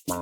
Olá,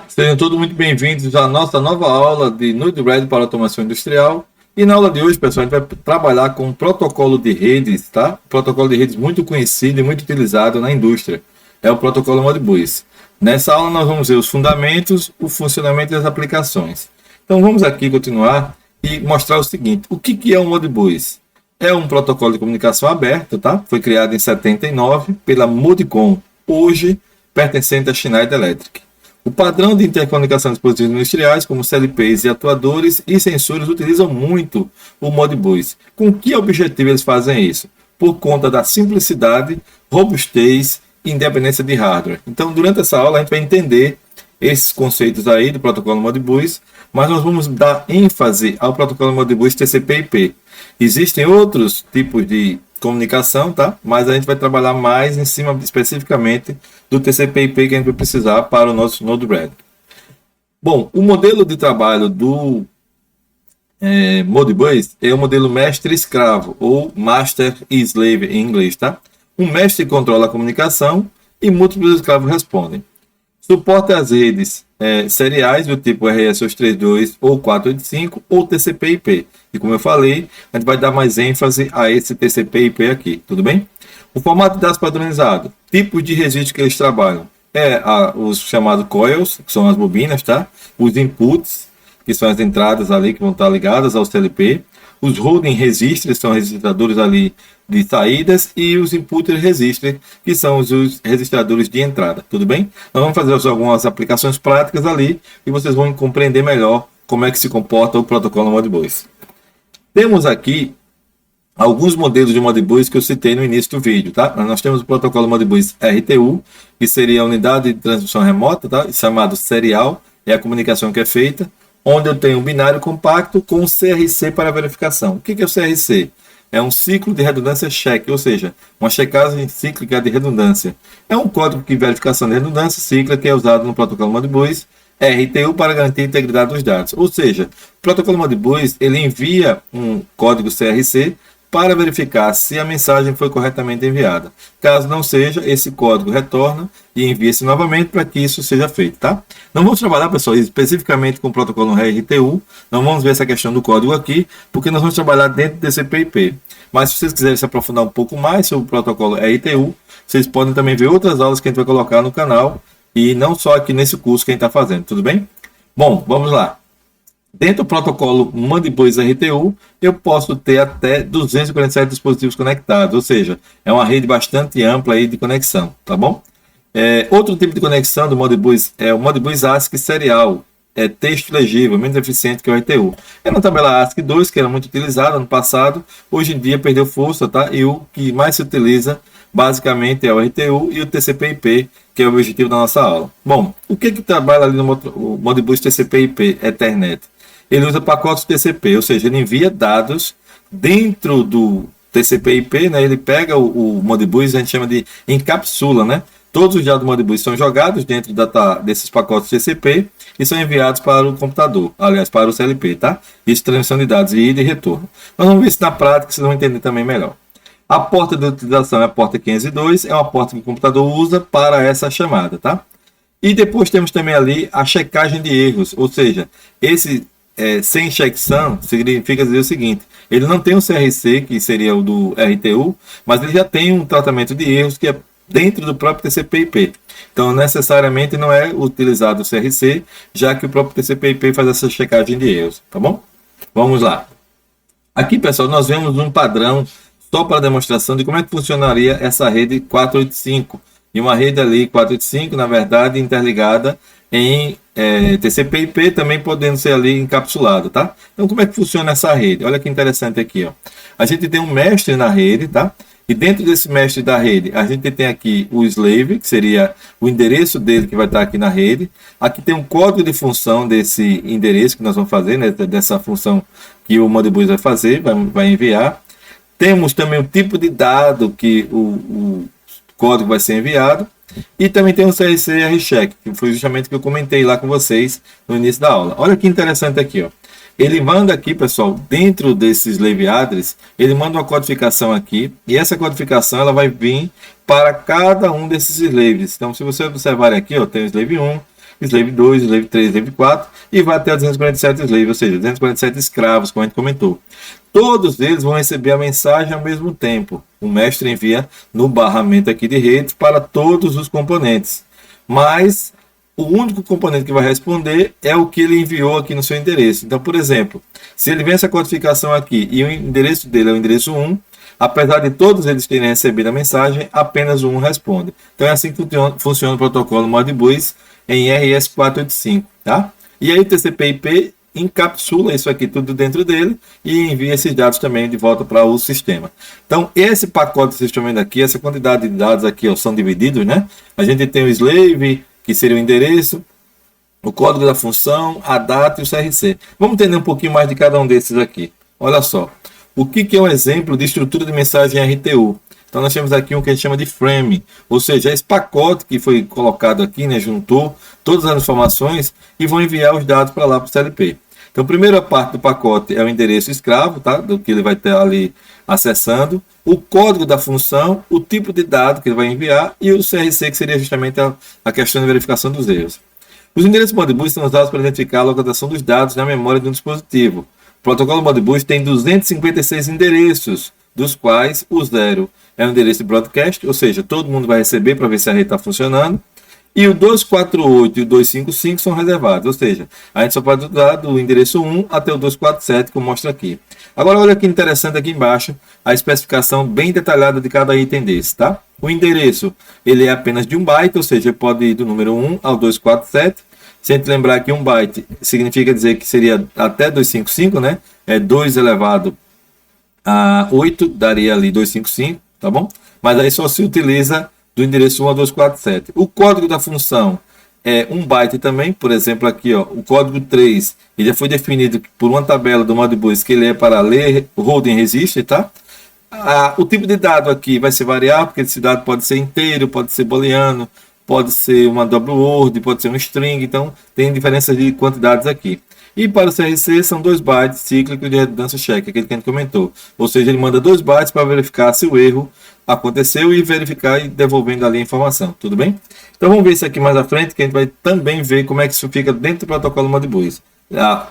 sejam todos muito bem-vindos à nossa nova aula de Node-RED para automação industrial. E na aula de hoje, pessoal, a gente vai trabalhar com um protocolo de redes, tá? Protocolo de redes muito conhecido e muito utilizado na indústria. É o protocolo Modbus. Nessa aula nós vamos ver os fundamentos, o funcionamento e as aplicações. Então vamos aqui continuar e mostrar o seguinte. O que é um Modbus? É um protocolo de comunicação aberto, tá? Foi criado em 79 pela Modicon, hoje pertencente à Schneider Electric. O padrão de intercomunicação de dispositivos industriais, como CLPs e atuadores e sensores, utilizam muito o Modbus. Com que objetivo eles fazem isso? Por conta da simplicidade, robustez e independência de hardware. Então, durante essa aula, a gente vai entender esses conceitos aí do protocolo Modbus, mas nós vamos dar ênfase ao protocolo Modbus TCP/IP. Existem outros tipos de comunicação, tá? Mas a gente vai trabalhar mais em cima especificamente do TCP/IP que a gente vai precisar para o nosso Node-RED. Bom, o modelo de trabalho do Modbus é o modelo mestre-escravo, ou Master Slave em inglês, tá? Um mestre controla a comunicação e múltiplos escravos respondem. Suporta as redes seriais do tipo RS-232 ou 485 ou TCP/IP. E como eu falei, a gente vai dar mais ênfase a esse TCP/IP aqui, tudo bem? O formato de dados padronizado, tipos de registro que eles trabalham, os chamados coils, que são as bobinas, tá? Os inputs, que são as entradas ali que vão estar ligadas ao CLP, os holding registers, são registradores ali de saídas, e os input registers, que são os registradores de entrada, tudo bem? Nós vamos fazer algumas aplicações práticas ali e vocês vão compreender melhor como é que se comporta o protocolo Modbus. Temos aqui alguns modelos de Modbus que eu citei no início do vídeo, tá? Nós temos o protocolo Modbus RTU, que seria a unidade de transmissão remota, tá? Chamado serial, é a comunicação que é feita, onde eu tenho um binário compacto com um CRC para verificação. O que é o CRC? É um ciclo de redundância check, ou seja, uma checagem cíclica de redundância. É um código de verificação de redundância cíclica que é usado no protocolo Modbus RTU para garantir a integridade dos dados. Ou seja, o protocolo Modbus ele envia um código CRC para verificar se a mensagem foi corretamente enviada. Caso não seja, esse código retorna e envia-se novamente para que isso seja feito, tá? Não vamos trabalhar, pessoal, especificamente com o protocolo RTU, não vamos ver essa questão do código aqui, porque nós vamos trabalhar dentro do TCP/IP. Mas se vocês quiserem se aprofundar um pouco mais sobre o protocolo RTU, vocês podem também ver outras aulas que a gente vai colocar no canal, e não só aqui nesse curso que a gente está fazendo, tudo bem? Bom, vamos lá. Dentro do protocolo Modbus RTU, eu posso ter até 247 dispositivos conectados, ou seja, é uma rede bastante ampla aí de conexão, tá bom? Outro tipo de conexão do Modbus é o Modbus ASCII serial, é texto legível, menos eficiente que o RTU. É uma tabela ASCII 2, que era muito utilizada no passado, hoje em dia perdeu força, tá? E o que mais se utiliza basicamente é o RTU e o TCP/IP, que é o objetivo da nossa aula. Bom, o que trabalha ali no Modbus TCP/IP Ethernet? Ele usa pacotes TCP, ou seja, ele envia dados dentro do TCP/IP, né? Ele pega o Modbus, a gente chama de encapsula, né? Todos os dados do Modbus são jogados dentro desses pacotes TCP e são enviados para o computador, aliás, para o CLP, tá? Isso, transmissão de dados, ida e retorno. Nós vamos ver isso na prática, vocês vão entender também melhor. A porta de utilização é a porta 502, é uma porta que o computador usa para essa chamada, tá? E depois temos também ali a checagem de erros, ou seja, esse sem checksum significa dizer o seguinte: ele não tem um CRC, que seria o do RTU, mas ele já tem um tratamento de erros que é dentro do próprio TCP/IP. Então, necessariamente não é utilizado o CRC, já que o próprio TCP/IP faz essa checagem de erros, tá bom? Vamos lá. Aqui, pessoal, nós vemos um padrão só para demonstração de como é que funcionaria essa rede 485. E uma rede ali 485, na verdade, interligada em TCP/IP, também podendo ser ali encapsulado, tá? Então, como é que funciona essa rede? Olha que interessante aqui, ó. A gente tem um mestre na rede, tá? E dentro desse mestre da rede, a gente tem aqui o slave, que seria o endereço dele que vai estar aqui na rede. Aqui tem um código de função desse endereço que nós vamos fazer, né? Dessa função que o Modbus vai fazer, vai enviar. Temos também o tipo de dado que o código vai ser enviado. E também tem o CRC RCheck, que foi justamente o que eu comentei lá com vocês no início da aula. Olha que interessante aqui, ó. Ele manda aqui, pessoal, dentro desses slave address, ele manda uma codificação aqui, e essa codificação ela vai vir para cada um desses slaves. Então, se você observar aqui, ó, tem o slave 1, slave 2, slave 3, slave 4, e vai até 247 slaves, ou seja, 247 escravos, como a gente comentou. Todos eles vão receber a mensagem ao mesmo tempo. O mestre envia no barramento aqui de redes para todos os componentes. Mas o único componente que vai responder é o que ele enviou aqui no seu endereço. Então, por exemplo, se ele vem essa codificação aqui e o endereço dele é o endereço 1, apesar de todos eles terem recebido a mensagem, apenas um responde. Então é assim que funciona o protocolo Modbus em RS485, tá? E aí o TCP/IP encapsula isso aqui tudo dentro dele e envia esses dados também de volta para o sistema. Então, esse pacote que vocês estão vendo aqui, essa quantidade de dados aqui ó, são divididos, né? A gente tem o slave, que seria o endereço, o código da função, a data e o CRC. Vamos entender um pouquinho mais de cada um desses aqui. Olha só, o que é um exemplo de estrutura de mensagem RTU? Então, nós temos aqui um que a gente chama de frame, ou seja, esse pacote que foi colocado aqui, né, juntou todas as informações e vão enviar os dados para lá para o CLP. Então, a primeira parte do pacote é o endereço escravo, tá, do que ele vai estar ali acessando, o código da função, o tipo de dado que ele vai enviar e o CRC, que seria justamente a questão de verificação dos erros. Os endereços Modbus são usados para identificar a localização dos dados na memória de um dispositivo. O protocolo Modbus tem 256 endereços, dos quais o 0 é o endereço de broadcast, ou seja, todo mundo vai receber para ver se a rede está funcionando. E o 248 e o 255 são reservados, ou seja, a gente só pode usar do endereço 1 até o 247, como mostra aqui. Agora, olha que interessante aqui embaixo, a especificação bem detalhada de cada item desse, tá? O endereço, ele é apenas de 1 byte, ou seja, pode ir do número 1 ao 247. Se a gente lembrar que 1 byte significa dizer que seria até 255, né? É 2 elevado a 8, daria ali 255, tá bom? Mas aí só se utiliza do endereço 1 ao 247. O código da função é 1 byte também, por exemplo aqui, ó, o código 3, ele já foi definido por uma tabela do Modbus que ele é para ler holding register, tá? O tipo de dado aqui vai ser variável, porque esse dado pode ser inteiro, pode ser booleano, pode ser uma double word, pode ser um string, então tem diferença de quantidades aqui. E para o CRC são 2 bytes cíclicos de redundância check, aquele que a gente comentou. Ou seja, ele manda 2 bytes para verificar se o erro aconteceu e verificar e devolvendo ali a informação, tudo bem? Então vamos ver isso aqui mais à frente, que a gente vai também ver como é que isso fica dentro do protocolo Modbus,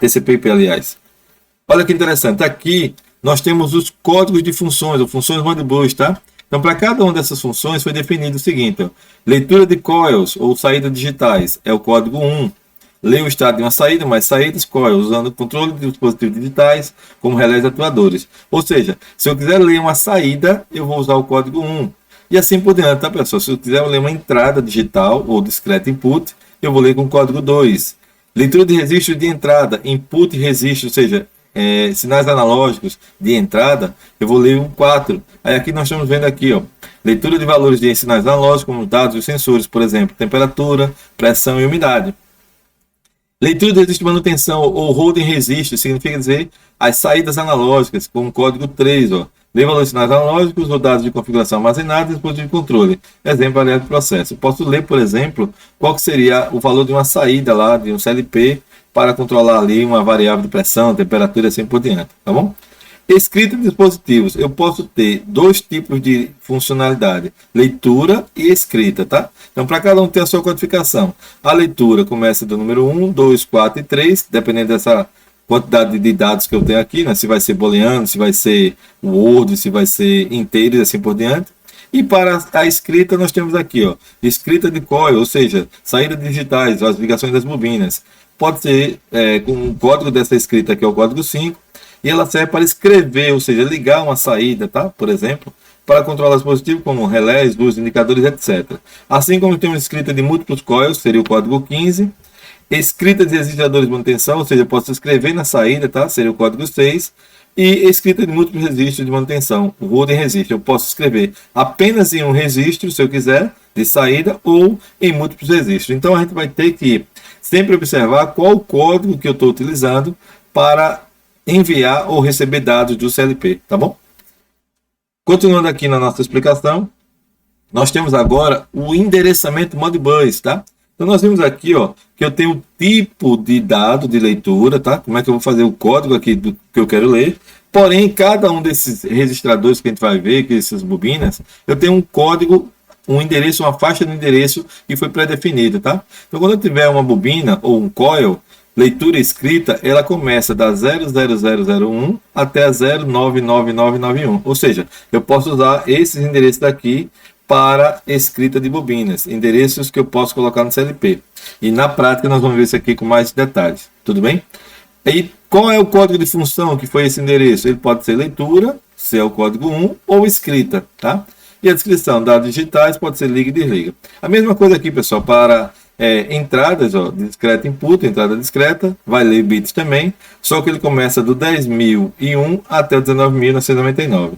TCP/IP, aliás. Olha que interessante, aqui nós temos os códigos de funções, ou funções Modbus, tá? Então, para cada uma dessas funções foi definido o seguinte, ó, leitura de coils ou saídas digitais é o código 1. Leia o estado de uma saída, mais saídas, coils, usando o controle de dispositivos digitais como relés atuadores. Ou seja, se eu quiser ler uma saída, eu vou usar o código 1. E assim por diante, tá, pessoal? Se eu quiser ler uma entrada digital ou discrete input, eu vou ler com o código 2. Leitura de registro de entrada, input registro, ou seja, sinais analógicos de entrada, eu vou ler o 4. Aí aqui nós estamos vendo aqui, ó, leitura de valores de sinais analógicos, como dados dos sensores, por exemplo, temperatura, pressão e umidade. Leitura de registro de manutenção ou holding registro significa dizer as saídas analógicas, com o código 3, ó. Lê valores de sinais analógicos ou dados de configuração armazenados e dispositivo de controle. Exemplo, variável de processo. Eu posso ler, por exemplo, qual que seria o valor de uma saída lá, de um CLP, para controlar ali uma variável de pressão, temperatura e assim por diante, tá bom? Escrita de dispositivos, eu posso ter 2 tipos de funcionalidade, leitura e escrita, tá? Então, para cada um ter a sua codificação. A leitura começa do número 1, 2, 4 e 3, dependendo dessa quantidade de dados que eu tenho aqui, né? Se vai ser booleano, se vai ser Word, se vai ser inteiro e assim por diante. E para a escrita, nós temos aqui, ó, escrita de coil, ou seja, saídas digitais, as ligações das bobinas. Pode ser com o código dessa escrita, que é o código 5, e ela serve para escrever, ou seja, ligar uma saída, tá? Por exemplo, para controlar dispositivos como relés, luz, indicadores, etc. Assim como temos escrita de múltiplos coils, seria o código 15, escrita de registradores de manutenção, ou seja, eu posso escrever na saída, tá? Seria o código 6, e escrita de múltiplos registros de manutenção, o holding registro. Eu posso escrever apenas em um registro, se eu quiser, de saída, ou em múltiplos registros. Então, a gente vai ter que sempre observar qual o código que eu estou utilizando para enviar ou receber dados do CLP, tá bom? Continuando aqui na nossa explicação, nós temos agora o endereçamento Modbus, tá? Então nós vimos aqui, ó, que eu tenho o tipo de dado de leitura, tá? Como é que eu vou fazer o código aqui do que eu quero ler. Porém, cada um desses registradores que a gente vai ver, que essas bobinas, eu tenho um código, um endereço, uma faixa de endereço que foi pré-definida, tá? Então quando eu tiver uma bobina ou um coil, leitura escrita, ela começa da 00001 até a 099991. Ou seja, eu posso usar esses endereços daqui para escrita de bobinas, endereços que eu posso colocar no CLP. E na prática nós vamos ver isso aqui com mais detalhes. Tudo bem? E qual é o código de função que foi esse endereço? Ele pode ser leitura, se é o código 1, ou escrita, tá? E a descrição, dados digitais, pode ser liga e desliga. A mesma coisa aqui, pessoal, para entradas, ó, discreta input, entrada discreta, vai ler bits também, só que ele começa do 10.001 até o 19.999.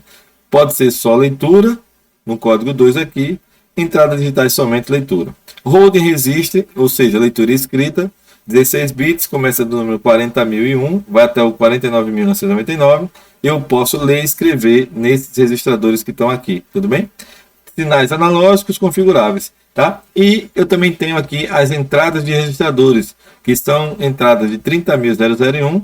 Pode ser só leitura, no código 2 aqui, entradas digitais somente leitura. Holding registre, ou seja, leitura escrita, 16 bits, começa do número 40.001, vai até o 49.999. Eu posso ler e escrever nesses registradores que estão aqui, tudo bem? Sinais analógicos configuráveis, tá? E eu também tenho aqui as entradas de registradores, que são entradas de 30.001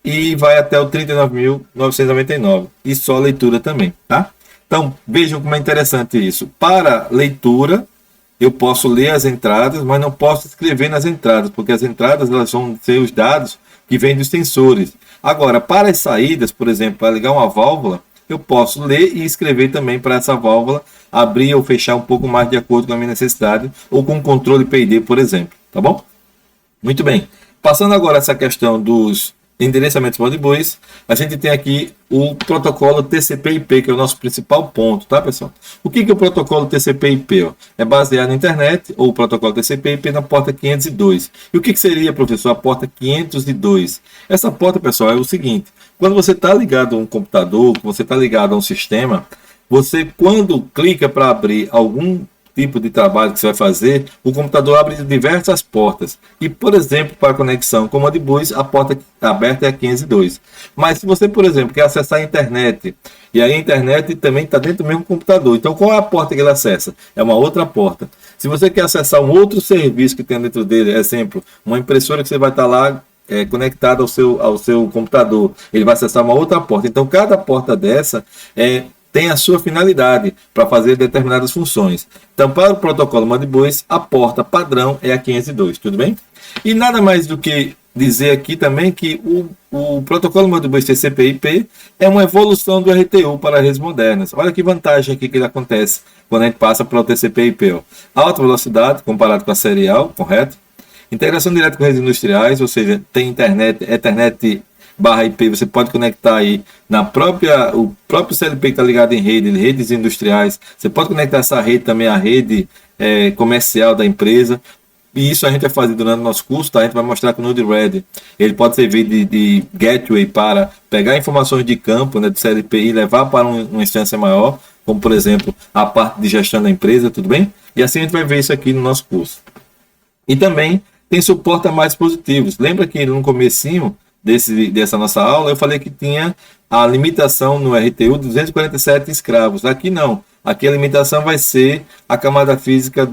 e vai até o 39.999, e só leitura também, tá? Então, vejam como é interessante isso. Para leitura, eu posso ler as entradas, mas não posso escrever nas entradas, porque as entradas elas vão ser os dados que vêm dos sensores. Agora, para as saídas, por exemplo, para ligar uma válvula, eu posso ler e escrever também para essa válvula abrir ou fechar um pouco mais de acordo com a minha necessidade, ou com o controle PID, por exemplo. Tá bom? Muito bem. Passando agora essa questão dos endereçamentos Modbus, a gente tem aqui o protocolo TCP/IP, que é o nosso principal ponto, tá, pessoal? O que é o protocolo TCP/IP? Ó? É baseado na internet, ou o protocolo TCP/IP na porta 502. E o que seria, professor, a porta 502? Essa porta, pessoal, é o seguinte: quando você está ligado a um computador, você está ligado a um sistema, você, quando clica para abrir algum tipo de trabalho que você vai fazer, o computador abre diversas portas. E, por exemplo, para conexão com o Modbus, a porta aberta é a 502. Mas se você, por exemplo, quer acessar a internet, e aí a internet também está dentro do mesmo computador, então qual é a porta que ele acessa? É uma outra porta. Se você quer acessar um outro serviço que tem dentro dele, exemplo, uma impressora que você vai estar lá conectada ao seu computador, ele vai acessar uma outra porta. Então, cada porta dessa tem a sua finalidade para fazer determinadas funções. Então, para o protocolo Modbus, a porta padrão é a 502, tudo bem? E nada mais do que dizer aqui também que o protocolo Modbus TCP/IP é uma evolução do RTU para redes modernas. Olha que vantagem aqui que ele acontece quando a gente passa para o TCP/IP. Alta velocidade comparado com a serial, correto? Integração direta com redes industriais, ou seja, tem internet, Ethernet /IP, você pode conectar aí o próprio CLP que está ligado em redes industriais. Você pode conectar essa rede também à rede comercial da empresa. E isso a gente vai fazer durante o nosso curso, tá? A gente vai mostrar que o Node-RED ele pode servir de gateway para pegar informações de campo, né, do CLP e levar para uma instância maior, como por exemplo a parte de gestão da empresa, tudo bem? E assim a gente vai ver isso aqui no nosso curso. E também tem suporte a mais dispositivos. Lembra que no comecinho dessa nossa aula eu falei que tinha a limitação no RTU 247 escravos. Aqui não. Aqui a limitação vai ser a camada física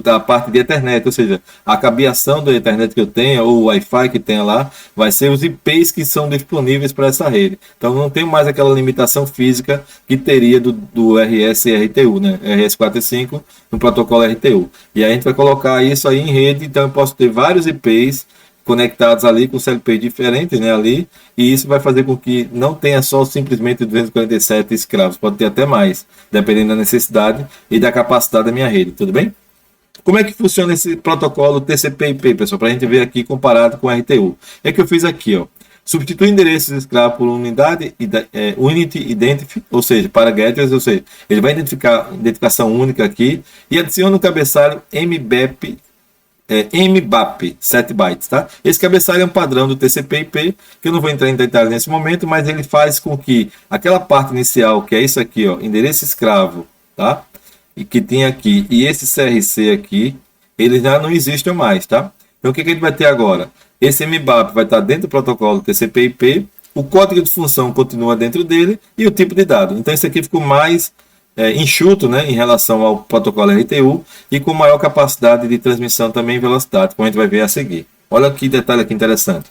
da parte de Ethernet, ou seja, a cabeação da Ethernet que eu tenha, ou o Wi-Fi que tenha lá, vai ser os IPs que são disponíveis para essa rede. Então não tem mais aquela limitação física que teria do RS e RTU, né? RS405 no protocolo RTU. E aí a gente vai colocar isso aí em rede, então eu posso ter vários IPs conectados ali com CLP diferentes, né, ali, e isso vai fazer com que não tenha só simplesmente 247 escravos, pode ter até mais, dependendo da necessidade e da capacidade da minha rede, tudo bem? Como é que funciona esse protocolo TCP/IP, pessoal, para a gente ver aqui comparado com o RTU? É que eu fiz aqui, ó, substitui endereços escravos por unidade, unity identity, ou seja, para gateways, ou seja, ele vai identificar identificação única aqui, e adiciona o cabeçalho MBAP 7 bytes, tá? Esse cabeçalho é um padrão do TCP/IP, que eu não vou entrar em detalhes nesse momento, mas ele faz com que aquela parte inicial, que é isso aqui, ó, endereço escravo, tá? E que tem aqui, e esse CRC aqui, eles já não existem mais, tá? Então o que a gente vai ter agora? Esse MBAP vai estar dentro do protocolo TCP/IP, o código de função continua dentro dele e o tipo de dado. Então isso aqui ficou mais enxuto, né, em relação ao protocolo RTU e com maior capacidade de transmissão também em velocidade, como a gente vai ver a seguir. Olha que detalhe aqui interessante.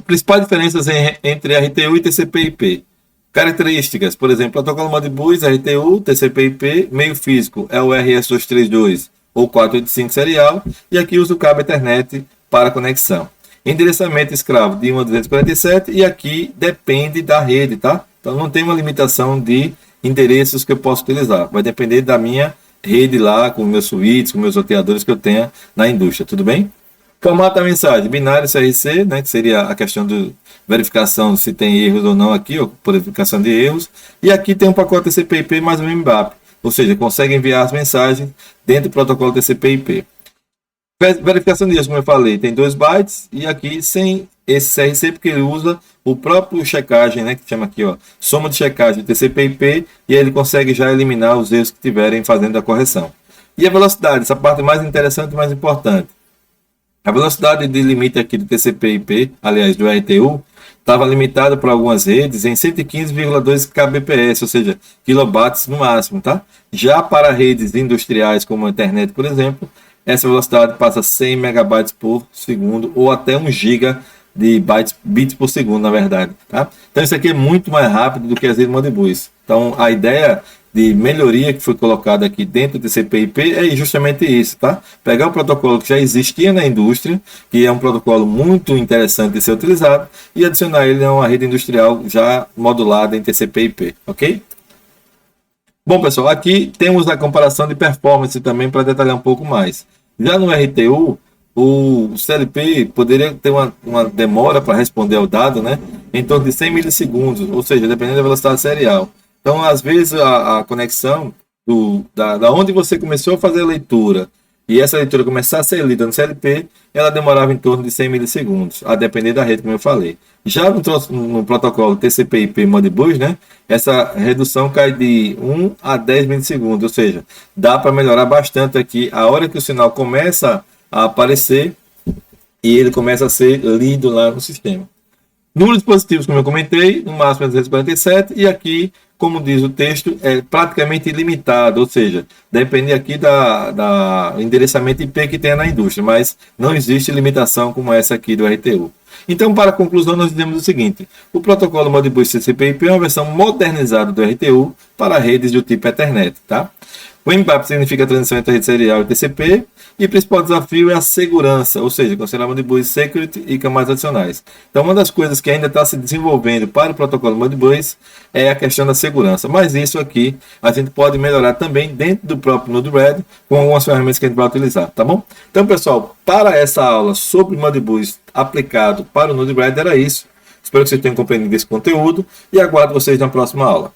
Principais diferenças entre RTU e TCP/IP. Características, por exemplo, protocolo Modbus, RTU, TCP/IP, meio físico é o RS-232 ou 485 serial, e aqui usa o cabo Ethernet para conexão. Endereçamento escravo de 1 a 247, e aqui depende da rede, tá? Então não tem uma limitação de endereços que eu posso utilizar, vai depender da minha rede lá, com meus switches, com meus roteadores que eu tenha na indústria, tudo bem? Formato da mensagem, binário CRC, né, que seria a questão de verificação se tem erros ou não aqui, ou por verificação de erros. E aqui tem um pacote TCP/IP mais um MBAP, ou seja, consegue enviar as mensagens dentro do protocolo TCP/IP. Verificação de erros, como eu falei, tem 2 bytes, e aqui sem esse CRC, porque ele usa o próprio checagem, né, que chama aqui, ó, soma de checagem de TCP/IP, e aí ele consegue já eliminar os erros que tiverem fazendo a correção. E a velocidade, essa parte mais interessante e mais importante. A velocidade de limite aqui do TCP/IP, aliás, do RTU, estava limitada por algumas redes em 115,2 kbps, ou seja, kilobytes no máximo, tá? Já para redes industriais como a internet, por exemplo, essa velocidade passa a 100 megabytes por segundo ou até 1 giga de bits por segundo, na verdade, tá? Então isso aqui é muito mais rápido do que as redes Modbus. Então a ideia de melhoria que foi colocada aqui dentro do TCP/IP é justamente isso, tá? Pegar um protocolo que já existia na indústria, que é um protocolo muito interessante de ser utilizado, e adicionar ele a uma rede industrial já modulada em TCP/IP, ok? Bom, pessoal, aqui temos a comparação de performance também para detalhar um pouco mais. Já no RTU, o CLP poderia ter uma demora para responder ao dado, né, em torno de 100 milissegundos, ou seja, dependendo da velocidade serial. Então, às vezes, a conexão da onde você começou a fazer a leitura e essa leitura começar a ser lida no CLP, ela demorava em torno de 100 milissegundos, a depender da rede, como eu falei. Já no protocolo TCP/IP Modbus, né, essa redução cai de 1 a 10 milissegundos, ou seja, dá para melhorar bastante aqui a hora que o sinal começa a aparecer e ele começa a ser lido lá no sistema. Número de dispositivos, como eu comentei, no máximo é 247, e aqui, como diz o texto, é praticamente ilimitado, ou seja, depende aqui da endereçamento IP que tem na indústria, mas não existe limitação como essa aqui do RTU. Então, para a conclusão, nós dizemos o seguinte: o protocolo Modbus TCP/IP é uma versão modernizada do RTU para redes do tipo Ethernet, tá? O MBAP significa a transição entre a rede serial e TCP, e o principal desafio é a segurança, ou seja, considerar Modbus Security e camadas adicionais. Então, uma das coisas que ainda está se desenvolvendo para o protocolo Modbus é a questão da segurança, mas isso aqui a gente pode melhorar também dentro do próprio Node-RED com algumas ferramentas que a gente vai utilizar, tá bom? Então, pessoal, para essa aula sobre Modbus aplicado para o Node-RED era isso. Espero que vocês tenham compreendido esse conteúdo e aguardo vocês na próxima aula.